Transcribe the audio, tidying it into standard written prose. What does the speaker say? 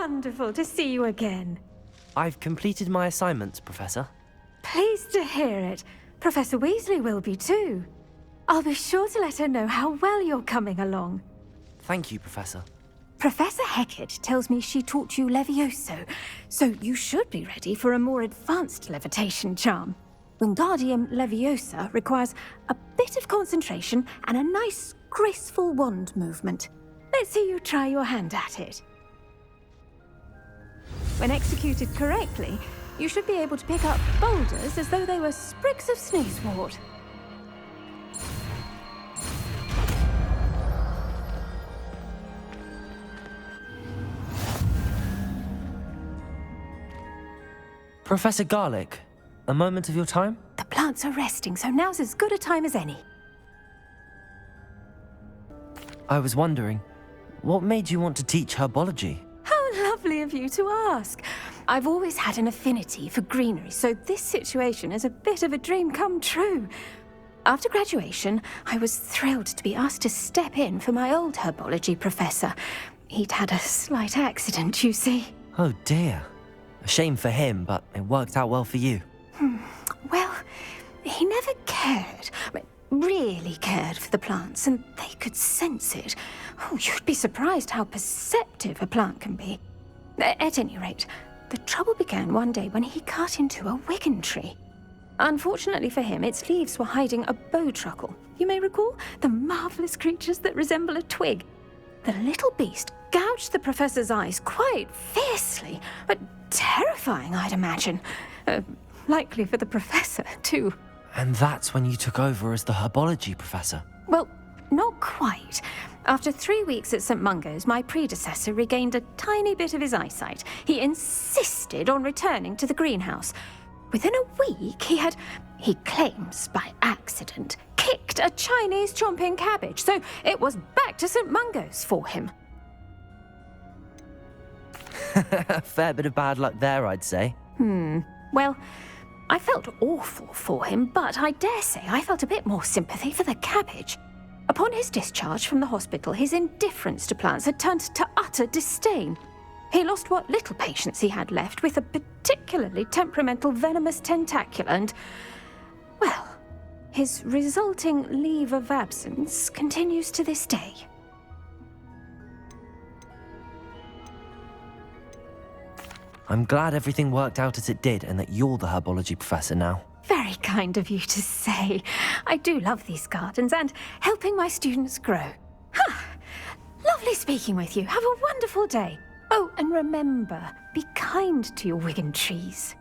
wonderful to see you again. I've completed my assignments, Professor. Pleased to hear it. Professor Weasley will be too. I'll be sure to let her know how well you're coming along. Thank you, Professor. Professor Hecat tells me she taught you Levioso, so you should be ready for a more advanced levitation charm. Wingardium Leviosa requires a bit of concentration and a nice, graceful wand movement. Let's see you try your hand at it. When executed correctly, you should be able to pick up boulders as though they were sprigs of sneezewort. Professor Garlick, a moment of your time? The plants are resting, so now's as good a time as any. I was wondering, what made you want to teach herbology? How lovely of you to ask. I've always had an affinity for greenery, so this situation is a bit of a dream come true. After graduation, I was thrilled to be asked to step in for my old herbology professor. He'd had a slight accident, you see. Oh dear. A shame for him, but it worked out well for you. Well, he never cared, really cared for the plants, and they could sense it. Oh, you'd be surprised how perceptive a plant can be. At any rate, the trouble began one day when he cut into a wigan tree. Unfortunately for him, its leaves were hiding a bowtruckle. You may recall the marvelous creatures that resemble a twig. The little beast gouged the professor's eyes quite fiercely, but terrifying, I'd imagine. Likely for the professor, too. And that's when you took over as the herbology professor? Well, not quite. After 3 weeks at St. Mungo's, my predecessor regained a tiny bit of his eyesight. He insisted on returning to the greenhouse. Within a week, he claims by accident, kicked a Chinese chomping cabbage, so it was back to St. Mungo's for him. A fair bit of bad luck there, I'd say. Well, I felt awful for him, but I dare say I felt a bit more sympathy for the cabbage. Upon his discharge from the hospital, his indifference to plants had turned to utter disdain. He lost what little patience he had left with a particularly temperamental venomous tentacula and, well, his resulting leave of absence continues to this day. I'm glad everything worked out as it did and that you're the herbology professor now. Very kind of you to say. I do love these gardens and helping my students grow. Lovely speaking with you. Have a wonderful day. Oh, and remember, be kind to your wigan trees.